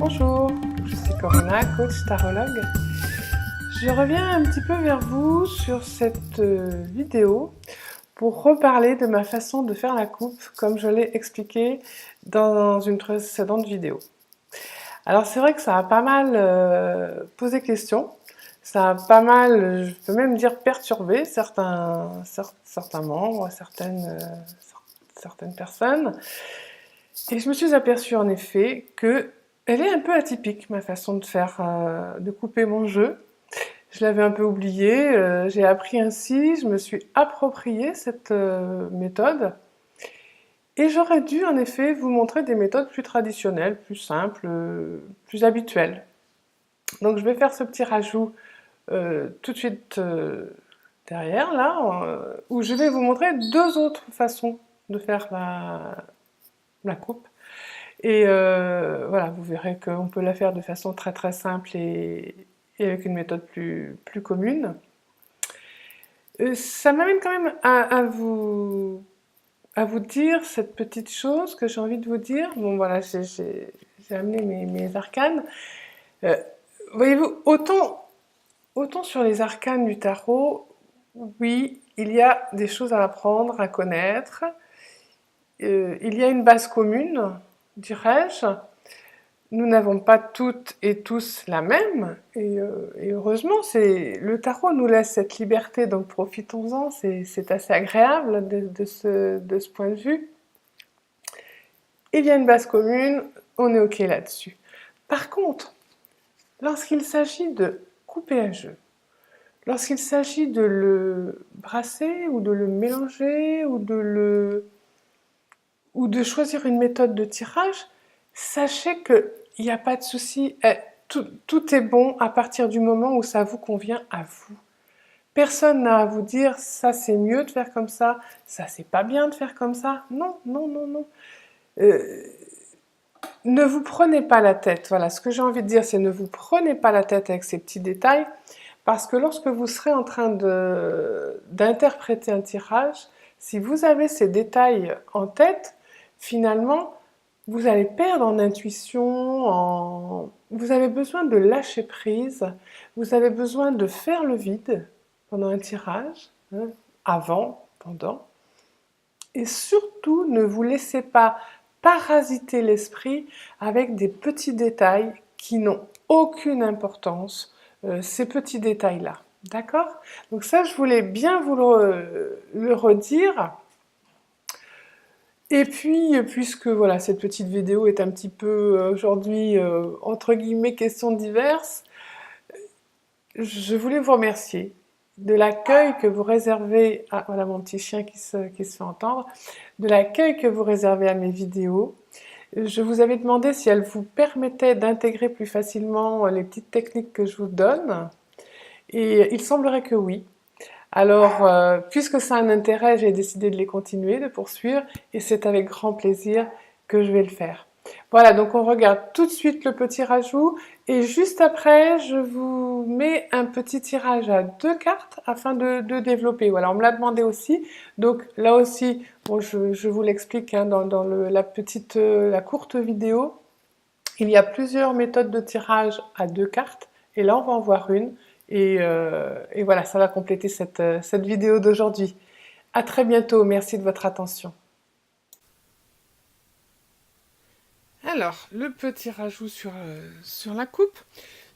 Bonjour, je suis Corinna, coach tarologue. Je reviens un petit peu vers vous sur cette vidéo pour reparler de ma façon de faire la coupe comme je l'ai expliqué dans une précédente vidéo. Alors c'est vrai que ça a pas mal posé question, ça a pas mal, je peux même dire perturbé certains membres, certaines personnes. Et je me suis aperçue en effet que elle est un peu atypique, ma façon de faire, de couper mon jeu. Je l'avais un peu oublié, j'ai appris ainsi, je me suis approprié cette méthode. Et j'aurais dû en effet vous montrer des méthodes plus traditionnelles, plus simples, plus habituelles. Donc je vais faire ce petit rajout tout de suite derrière, là, où je vais vous montrer deux autres façons de faire la coupe. Et voilà, vous verrez qu'on peut la faire de façon très très simple et avec une méthode plus commune. Ça m'amène quand même à vous dire cette petite chose que j'ai envie de vous dire. Bon voilà, j'ai amené mes arcanes. Voyez-vous, autant sur les arcanes du tarot, oui, il y a des choses à apprendre, à connaître. Il y a une base commune, dirais-je. Nous n'avons pas toutes et tous la même, et heureusement, le tarot nous laisse cette liberté, donc profitons-en, c'est assez agréable de ce point de vue. Il y a une base commune, on est OK là-dessus. Par contre, lorsqu'il s'agit de couper un jeu, lorsqu'il s'agit de le brasser, ou de le mélanger, ou de choisir une méthode de tirage, sachez qu'il n'y a pas de souci, tout est bon à partir du moment où ça vous convient à vous. Personne n'a à vous dire ça c'est mieux de faire comme ça c'est pas bien de faire comme ça. Non, non, non, non. Ne vous prenez pas la tête. Voilà, ce que j'ai envie de dire, c'est ne vous prenez pas la tête avec ces petits détails, parce que lorsque vous serez en train d'interpréter un tirage, si vous avez ces détails en tête, finalement, vous allez perdre en intuition, vous avez besoin de lâcher prise, vous avez besoin de faire le vide pendant un tirage, hein, avant, pendant, et surtout ne vous laissez pas parasiter l'esprit avec des petits détails qui n'ont aucune importance, ces petits détails-là. D'accord? Donc ça, je voulais bien vous le redire. Et puis, puisque voilà, cette petite vidéo est un petit peu aujourd'hui, entre guillemets, questions diverses, je voulais vous remercier de l'accueil que vous réservez, ah voilà mon petit chien qui se fait entendre, de l'accueil que vous réservez à mes vidéos. Je vous avais demandé si elles vous permettaient d'intégrer plus facilement les petites techniques que je vous donne, et il semblerait que oui. Alors, puisque ça a un intérêt, j'ai décidé de les continuer, de poursuivre, et c'est avec grand plaisir que je vais le faire. Voilà, donc on regarde tout de suite le petit rajout, et juste après, je vous mets un petit tirage à 2 cartes afin de développer. Voilà, on me l'a demandé aussi, donc là aussi, bon, je vous l'explique hein, dans la courte vidéo. Il y a plusieurs méthodes de tirage à 2 cartes, et là on va en voir une. Et voilà, ça va compléter cette vidéo d'aujourd'hui. À très bientôt, merci de votre attention. Alors, le petit rajout sur la coupe.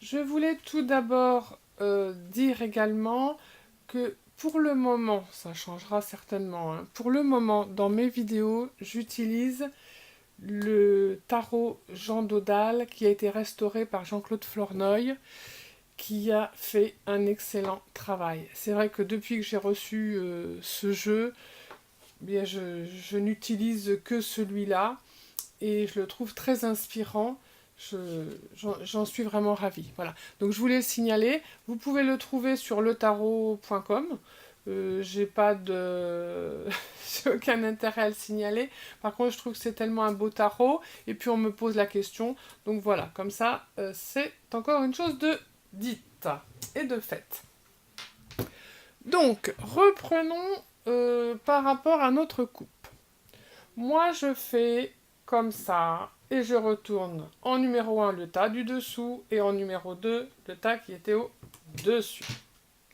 Je voulais tout d'abord dire également que pour le moment, ça changera certainement, hein, pour le moment, dans mes vidéos, j'utilise le tarot Jean Dodal qui a été restauré par Jean-Claude Flornoy, qui a fait un excellent travail. C'est vrai que depuis que j'ai reçu ce jeu, bien je n'utilise que celui-là et je le trouve très inspirant. J'en suis vraiment ravie. Voilà. Donc je voulais le signaler. Vous pouvez le trouver sur letarot.com. J'ai pas de... j'ai aucun intérêt à le signaler. Par contre, je trouve que c'est tellement un beau tarot. Et puis on me pose la question. Donc voilà, comme ça, c'est encore une chose de dite et de faite. Donc, reprenons par rapport à notre coupe. Moi, je fais comme ça, et je retourne en numéro 1 le tas du dessous et en numéro 2 le tas qui était au dessus.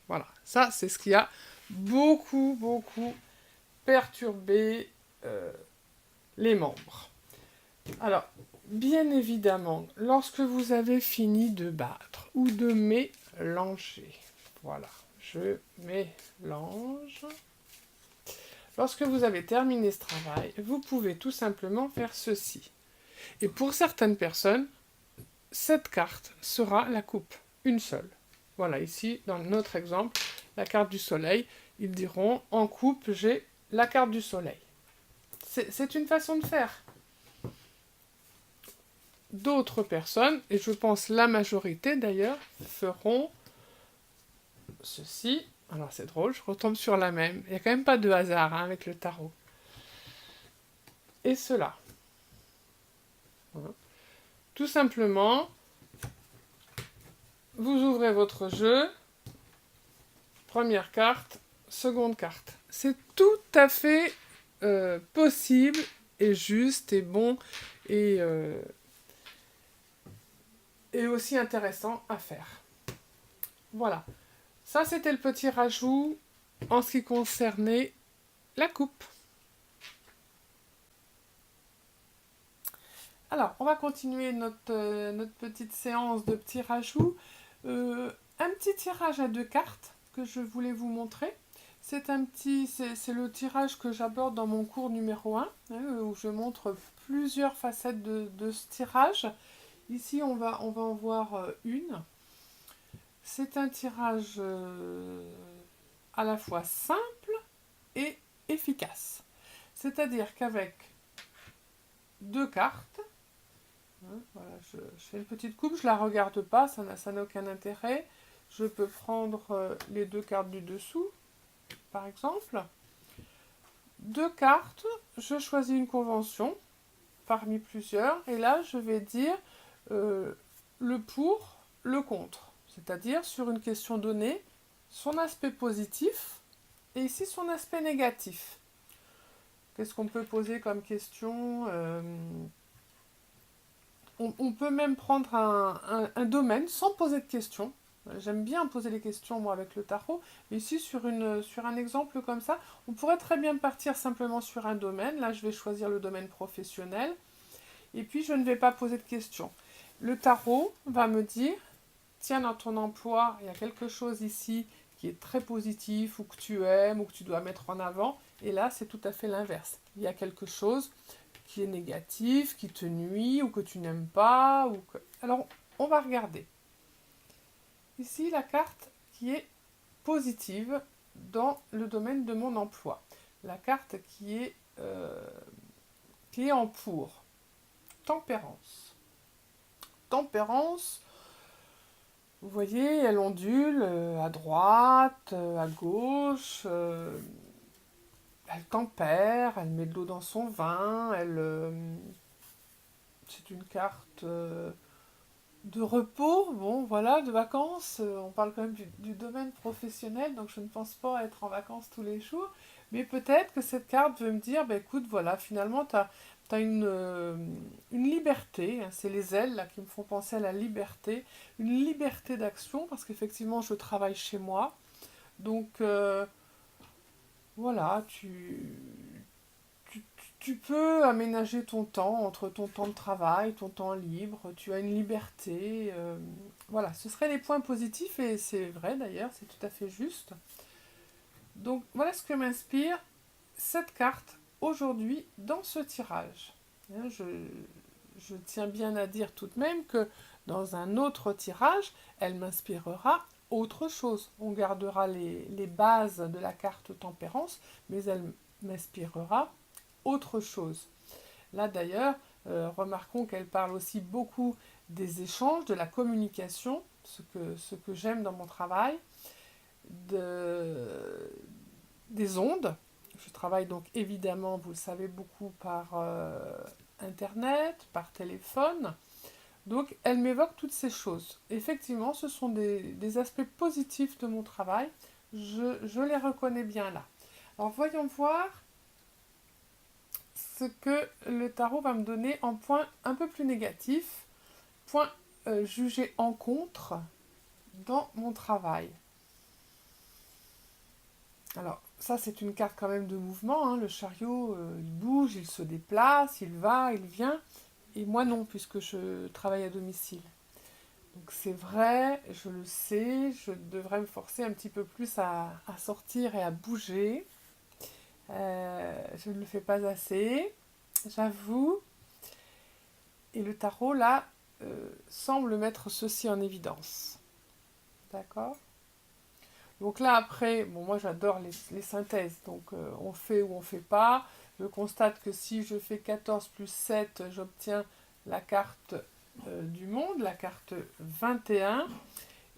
Voilà, ça c'est ce qui a beaucoup perturbé les membres. Alors, bien évidemment, lorsque vous avez fini de battre ou de mélanger, voilà, je mélange. Lorsque vous avez terminé ce travail, vous pouvez tout simplement faire ceci. Et pour certaines personnes, cette carte sera la coupe, une seule. Voilà, ici, dans notre exemple, la carte du soleil, ils diront, en coupe, j'ai la carte du soleil. C'est une façon de faire. D'autres personnes, et je pense la majorité d'ailleurs, feront ceci. Alors c'est drôle, je retombe sur la même. Il n'y a quand même pas de hasard hein, avec le tarot. Et cela. Voilà. Tout simplement, vous ouvrez votre jeu, première carte, seconde carte. C'est tout à fait possible et juste et bon et aussi intéressant à faire. Voilà. Ça, c'était le petit rajout en ce qui concernait la coupe. Alors, on va continuer notre petite séance de petits rajouts. Un petit tirage à 2 cartes que je voulais vous montrer. C'est le tirage que j'aborde dans mon cours numéro 1, hein, où je montre plusieurs facettes de ce tirage. Ici, on va en voir une. C'est un tirage à la fois simple et efficace. C'est-à-dire qu'avec 2 cartes, hein, voilà, je fais une petite coupe, je ne la regarde pas, ça n'a aucun intérêt. Je peux prendre les 2 cartes du dessous, par exemple. 2 cartes, je choisis une convention parmi plusieurs, et là je vais dire le pour, le contre. C'est-à-dire sur une question donnée, son aspect positif et ici son aspect négatif. Qu'est-ce qu'on peut poser comme question on peut même prendre un domaine sans poser de questions. J'aime bien poser les questions, moi, avec le tarot. Mais ici, sur un exemple comme ça, on pourrait très bien partir simplement sur un domaine. Là, je vais choisir le domaine professionnel. Et puis, je ne vais pas poser de questions. Le tarot va me dire, tiens, dans ton emploi, il y a quelque chose ici qui est très positif, ou que tu aimes, ou que tu dois mettre en avant. Et là, c'est tout à fait l'inverse. Il y a quelque chose qui est négatif, qui te nuit, ou que tu n'aimes pas. Alors, on va regarder. Ici, la carte qui est positive dans le domaine de mon emploi. La carte qui est en pour. Tempérance. Tempérance, vous voyez, elle ondule à droite, à gauche, elle tempère, elle met de l'eau dans son vin, c'est une carte de repos, bon voilà, de vacances. On parle quand même du domaine professionnel, donc je ne pense pas être en vacances tous les jours, mais peut-être que cette carte veut me dire, bah écoute, voilà, finalement, tu as une liberté, hein, c'est les ailes là, qui me font penser à la liberté, une liberté d'action, parce qu'effectivement, je travaille chez moi, donc voilà, tu peux aménager ton temps entre ton temps de travail, ton temps libre, tu as une liberté. Voilà, ce seraient les points positifs et c'est vrai d'ailleurs, c'est tout à fait juste. Donc voilà ce que m'inspire cette carte aujourd'hui dans ce tirage. Hein, je tiens bien à dire tout de même que dans un autre tirage, elle m'inspirera autre chose. On gardera les bases de la carte tempérance, mais elle m'inspirera autre chose. Là d'ailleurs, remarquons qu'elle parle aussi beaucoup des échanges, de la communication, ce que j'aime dans mon travail, des ondes. Je travaille donc évidemment, vous le savez, beaucoup par Internet, par téléphone. Donc elle m'évoque toutes ces choses. Effectivement, ce sont des aspects positifs de mon travail. Je les reconnais bien là. Alors voyons voir ce que le tarot va me donner en point un peu plus négatif, point jugé en contre dans mon travail. Alors, ça c'est une carte quand même de mouvement, hein. Le chariot, il bouge, il se déplace, il va, il vient, et moi non, puisque je travaille à domicile. Donc c'est vrai, je le sais, je devrais me forcer un petit peu plus à sortir et à bouger. Je ne le fais pas assez, j'avoue. Et le tarot, là, semble mettre ceci en évidence. D'accord? Donc là, après, bon, moi j'adore les synthèses. Donc on fait ou on fait pas. Je constate que si je fais 14 plus 7, j'obtiens la carte du monde, la carte 21.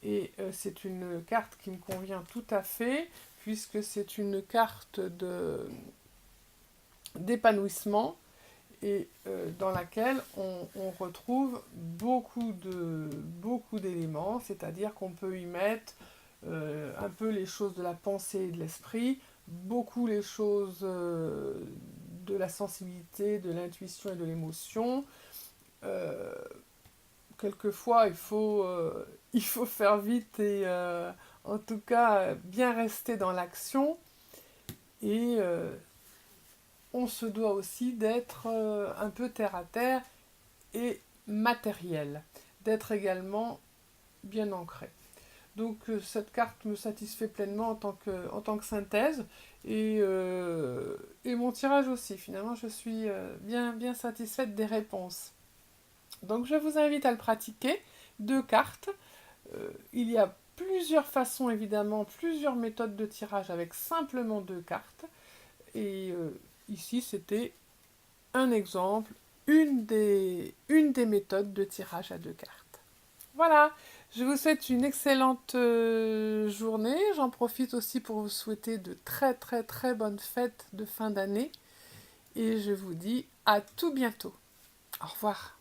Et c'est une carte qui me convient tout à fait, puisque c'est une carte d'épanouissement et dans laquelle on retrouve beaucoup d'éléments, c'est-à-dire qu'on peut y mettre un peu les choses de la pensée et de l'esprit, beaucoup les choses de la sensibilité, de l'intuition et de l'émotion. Euh, Quelquefois, il faut faire vite et en tout cas bien rester dans l'action. Et on se doit aussi d'être un peu terre à terre et matériel, d'être également bien ancré. Donc cette carte me satisfait pleinement en tant que synthèse et mon tirage aussi. Finalement, je suis bien satisfaite des réponses. Donc je vous invite à le pratiquer. 2 cartes. Il y a plusieurs façons évidemment, plusieurs méthodes de tirage avec simplement 2 cartes. Et ici c'était un exemple, une des méthodes de tirage à 2 cartes. Voilà, je vous souhaite une excellente journée. J'en profite aussi pour vous souhaiter de très bonnes fêtes de fin d'année. Et je vous dis à tout bientôt. Au revoir.